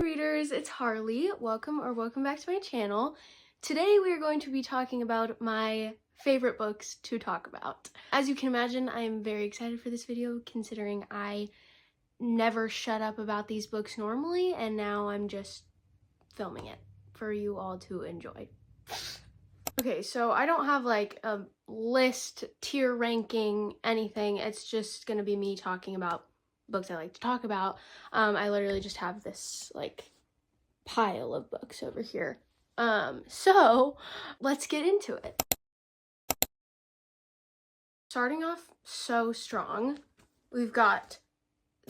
Readers, it's Harley. Welcome back to my channel. Today we are going to be talking about my favorite books to talk about. As you can imagine, I am very excited for this video considering I never shut up about these books normally, and now I'm just filming it for you all to enjoy. Okay, so I don't have like a list, tier ranking, anything. It's just gonna be me talking about books I like to talk about. I literally just have this like pile of books over here. So let's get into it. Starting off so strong, we've got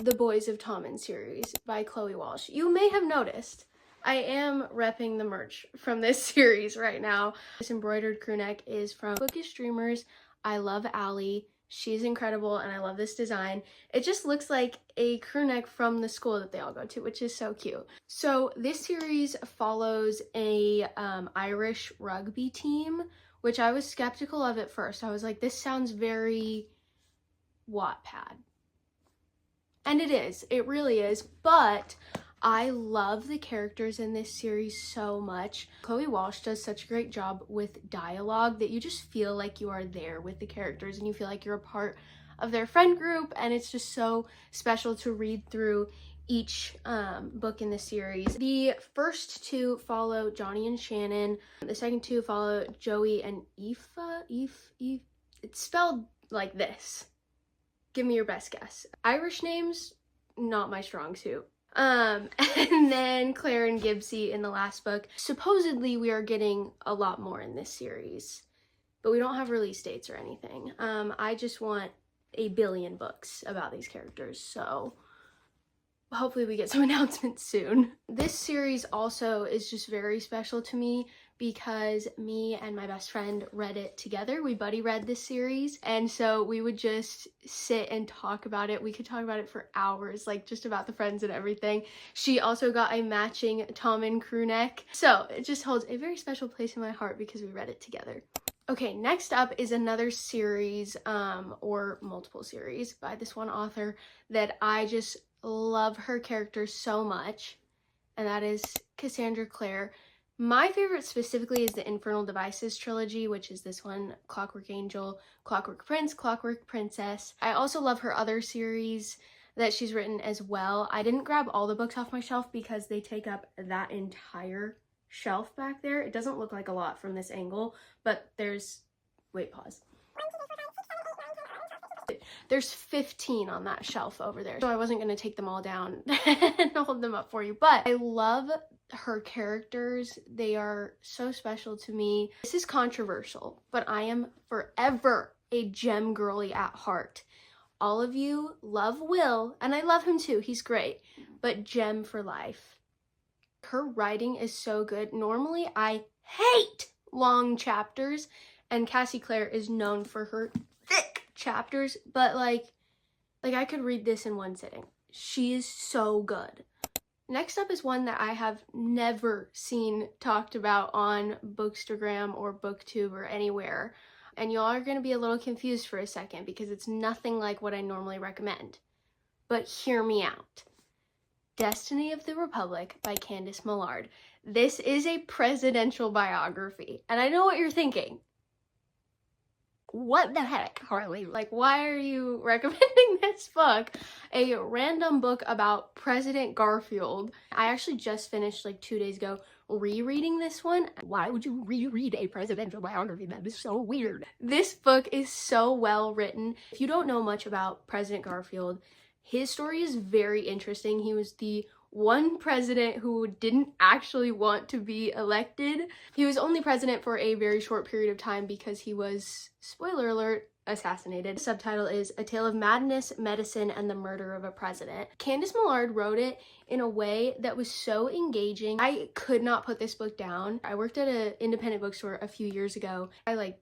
The Boys of Tommen series by Chloe Walsh. You may have noticed I am repping the merch from this series right now. This embroidered crew neck is from Bookish Dreamers. I love Allie. She's incredible and I love this design. It just looks like a crew neck from the school that they all go to, which is so cute. So this series follows a Irish rugby team, which I was skeptical of at first. I was like, this sounds very Wattpad. And it is, it really is, but I love the characters in this series so much. Chloe Walsh does such a great job with dialogue that you just feel like you are there with the characters and you feel like you're a part of their friend group, and it's just so special to read through each book in the series. The first two follow Johnny and Shannon. The second two follow Joey and Aoife. It's spelled like this. Give me your best guess. Irish names, not my strong suit. And then Claire and Gibbsy in the last book. Supposedly we are getting a lot more in this series, but we don't have release dates or anything. I just want a billion books about these characters, so hopefully we get some announcements soon. This series also is just very special to me because me and my best friend read it together. We buddy read this series, and so we would just sit and talk about it. We could talk about it for hours, like just about the friends and everything. She also got a matching Tommen crew neck, so it just holds a very special place in my heart because we read it together. Okay, next up is another series, or multiple series by this one author that I just love her characters so much, and that is Cassandra Clare. My favorite specifically is the Infernal Devices trilogy, which is this one, Clockwork Angel, Clockwork Prince, Clockwork Princess. I also love her other series that she's written as well. I didn't grab all the books off my shelf because they take up that entire shelf back there. It doesn't look like a lot from this angle, but there's, wait, pause. There's 15 on that shelf over there, so I wasn't going to take them all down and hold them up for you, but I love her characters. They are so special to me. This is controversial, but I am forever a Gem girly at heart. All of you love Will, and I love him too, he's great, but Gem for life. Her writing is so good. Normally I hate long chapters, and Cassie Clare is known for her thick chapters, but like I could read this in one sitting. She is so good. Next up is one that I have never seen talked about on Bookstagram or Booktube or anywhere, and y'all are gonna be a little confused for a second because it's nothing like what I normally recommend, but hear me out. Destiny of the Republic by Candice Millard. This is a presidential biography, and I know what you're thinking. What the heck, Harley? Like, why are you recommending this book? A random book about President Garfield. I actually just finished like 2 days ago rereading this one. Why would you reread a presidential biography? That is so weird. This book is so well written. If you don't know much about President Garfield, his story is very interesting. He was the one president who didn't actually want to be elected. He was only president for a very short period of time because he was, spoiler alert, assassinated. The subtitle is A Tale of Madness, Medicine, and the Murder of a President. Candice Millard wrote it in a way that was so engaging. I could not put this book down. I worked at an independent bookstore a few years ago. I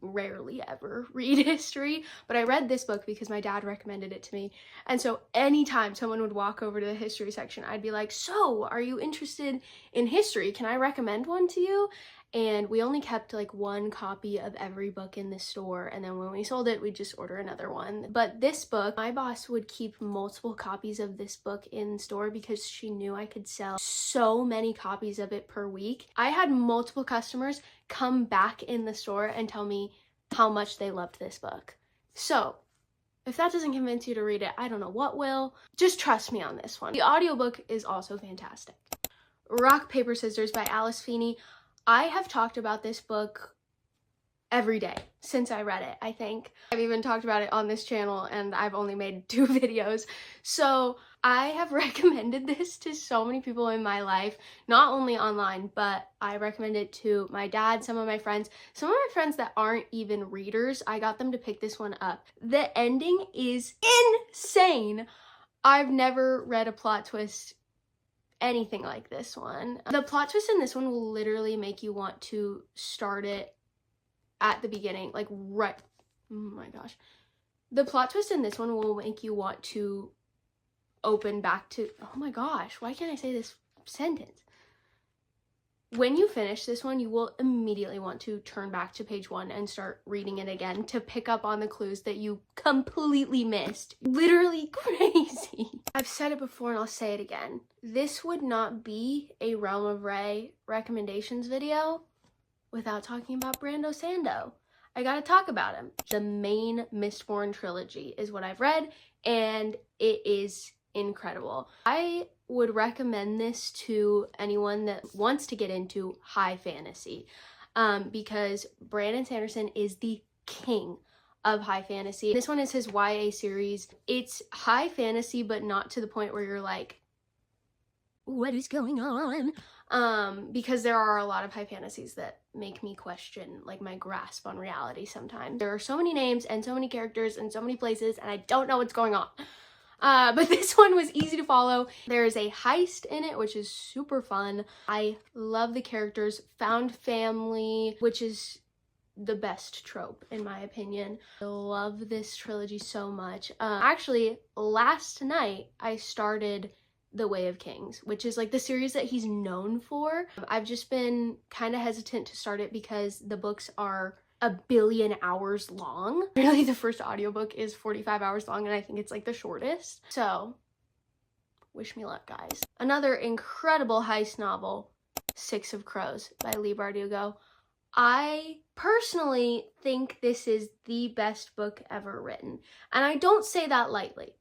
rarely ever read history, but I read this book because my dad recommended it to me, and so anytime someone would walk over to the history section, I'd be like, so are you interested in history? Can I recommend one to you? and we only kept like one copy of every book in the store, and then when we sold it, we'd just order another one. But this book, my boss would keep multiple copies of this book in store because she knew I could sell so many copies of it per week. I had multiple customers come back in the store and tell me how much they loved this book. So if that doesn't convince you to read it, I don't know what will. Just trust me on this one. The audiobook is also fantastic. Rock, Paper, Scissors by Alice Feeney. I have talked about this book every day since I read it, I think. I've even talked about it on this channel, and I've only made 2 videos. So I have recommended this to so many people in my life, not only online, but I recommend it to my dad, some of my friends that aren't even readers. I got them to pick this one up. The ending is insane. I've never read a plot twist anything like this one. The plot twist in this one will literally make you want to start it at the beginning, like right, oh my gosh. The plot twist in this one will make you want to open back to, oh my gosh, why can't I say this sentence? When you finish this one, you will immediately want to turn back to page 1 and start reading it again to pick up on the clues that you completely missed. Literally crazy. I've said it before and I'll say it again. This would not be a Realm of Rey recommendations video without talking about Brando Sando. I gotta talk about him. The main Mistborn trilogy is what I've read, and it is incredible. I would recommend this to anyone that wants to get into high fantasy, because Brandon Sanderson is the king of high fantasy. This one is his YA series. It's high fantasy, but not to the point where you're like, what is going on? Because there are a lot of high fantasies that make me question like my grasp on reality sometimes. There are so many names and so many characters and so many places, and I don't know what's going on. But this one was easy to follow. There is a heist in it, which is super fun. I love the characters. Found family, which is the best trope in my opinion. I love this trilogy so much. Actually, last night I started The Way of Kings, which is like the series that he's known for. I've just been kind of hesitant to start it because the books are 1 billion hours long. Really, the first audiobook is 45 hours long, and I think it's like the shortest. So, wish me luck, guys. Another incredible heist novel, Six of Crows by Leigh Bardugo. I personally think this is the best book ever written, and I don't say that lightly.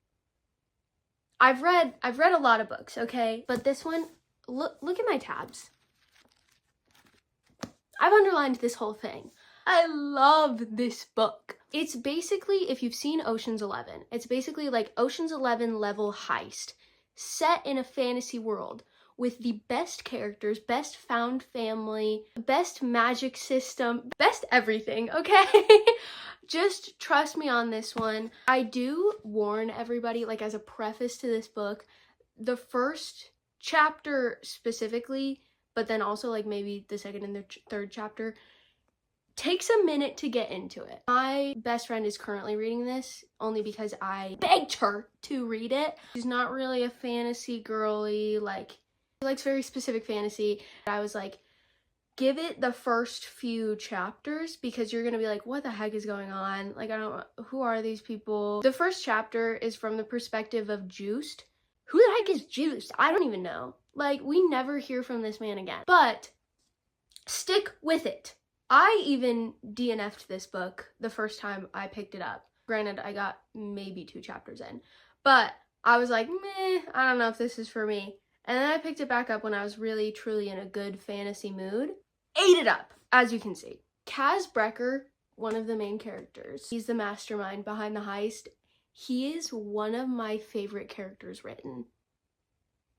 I've read a lot of books, okay? But this one, look at my tabs. I've underlined this whole thing. I love this book. It's basically, if you've seen Ocean's 11, it's basically like Ocean's 11 level heist set in a fantasy world with the best characters, best found family, best magic system, best everything, okay? Just trust me on this one. I do warn everybody, like as a preface to this book, the first chapter specifically, but then also like maybe the second and the third chapter, takes a minute to get into it. My best friend is currently reading this only because I begged her to read it. She's not really a fantasy girly, like she likes very specific fantasy. I was like, give it the first few chapters because you're gonna be like, what the heck is going on? Like, who are these people? The first chapter is from the perspective of Juiced. Who the heck is Juiced? I don't even know. Like, we never hear from this man again. But stick with it. I even DNF'd this book the first time I picked it up. Granted, I got maybe 2 chapters in. But I was like, meh, I don't know if this is for me. And then I picked it back up when I was really, truly in a good fantasy mood. Ate it up, as you can see. Kaz Brekker, one of the main characters, he's the mastermind behind the heist. He is one of my favorite characters written.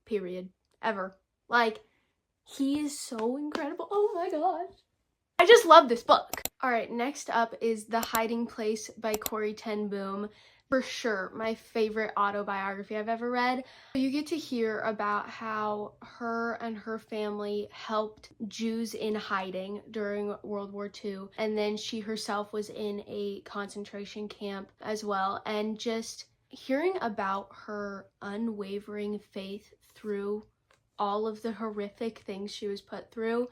Period. Ever. Like, he is so incredible. Oh my gosh. I just love this book. All right, next up is The Hiding Place by Corrie ten Boom. For sure, my favorite autobiography I've ever read. You get to hear about how her and her family helped Jews in hiding during World War II. And then she herself was in a concentration camp as well. And just hearing about her unwavering faith through all of the horrific things she was put through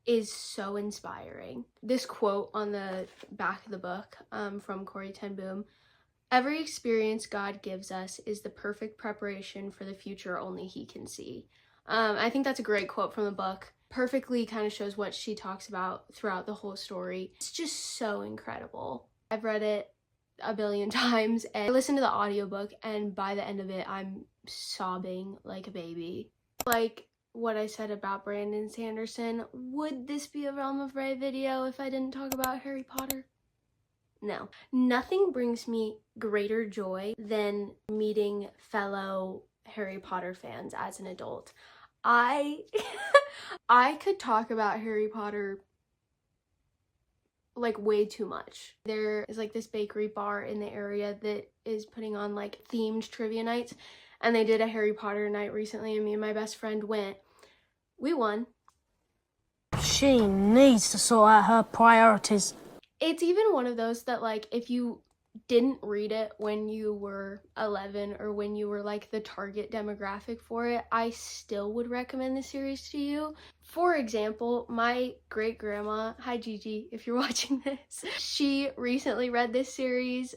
is so inspiring. This quote on the back of the book from Corrie ten Boom: "Every experience God gives us is the perfect preparation for the future only He can see." I think that's a great quote from the book. Perfectly kind of shows what she talks about throughout the whole story. It's just so incredible. I've read it a billion times and I listened to the audiobook, and by the end of it, I'm sobbing like a baby. Like what I said about Brandon Sanderson, would this be a Realm of Ray video if I didn't talk about Harry Potter? No. Nothing brings me greater joy than meeting fellow Harry Potter fans as an adult. I could talk about Harry Potter like way too much. There is like this bakery bar in the area that is putting on like themed trivia nights, and they did a Harry Potter night recently, and me and my best friend went. We won. She needs to sort out her priorities. It's even one of those that like if you didn't read it when you were 11 or when you were like the target demographic for it, I still would recommend the series to you. For example, my great grandma, hi Gigi if you're watching this, she recently read this series.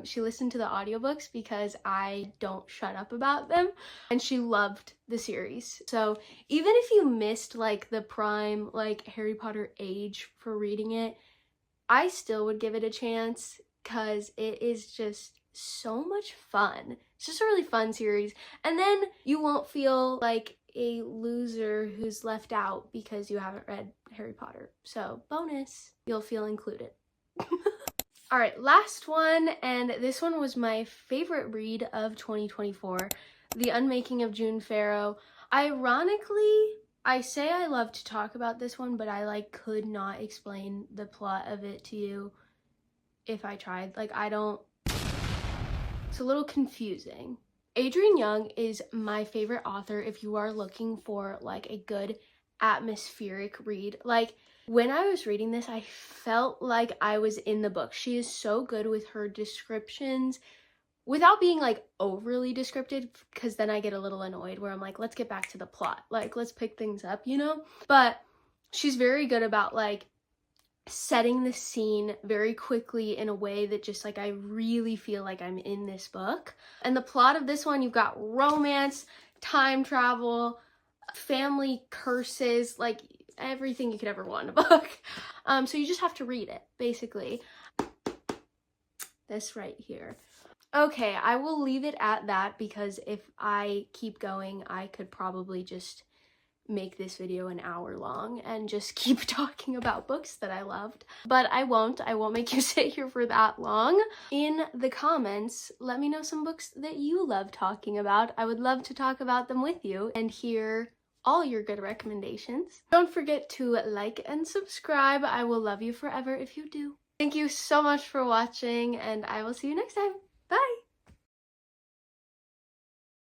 She listened to the audiobooks because I don't shut up about them, and she loved the series. So even if you missed like the prime like Harry Potter age for reading it, I still would give it a chance because it is just so much fun. It's just a really fun series. And then you won't feel like a loser who's left out because you haven't read Harry Potter. So bonus, you'll feel included. All right, last one, and this one was my favorite read of 2024, The Unmaking of June Farrow. Ironically, I say I love to talk about this one, but I like could not explain the plot of it to you if I tried. Like it's a little confusing. Adrienne Young is my favorite author if you are looking for like a good atmospheric read. Like when I was reading this, I felt like I was in the book. She is so good with her descriptions without being like overly descriptive, because then I get a little annoyed where I'm like, let's get back to the plot. Like, let's pick things up, you know? But she's very good about like setting the scene very quickly in a way that just like I really feel like I'm in this book. And the plot of this one, you've got romance, time travel, family curses, like everything you could ever want in a book. So you just have to read it, basically. This right here. Okay, I will leave it at that because if I keep going, I could probably just make this video an hour long and just keep talking about books that I loved. But I won't make you sit here for that long. In the comments, let me know some books that you love talking about. I would love to talk about them with you and hear all your good recommendations. Don't forget to like and subscribe. I will love you forever if you do. Thank you so much for watching, and I will see you next time.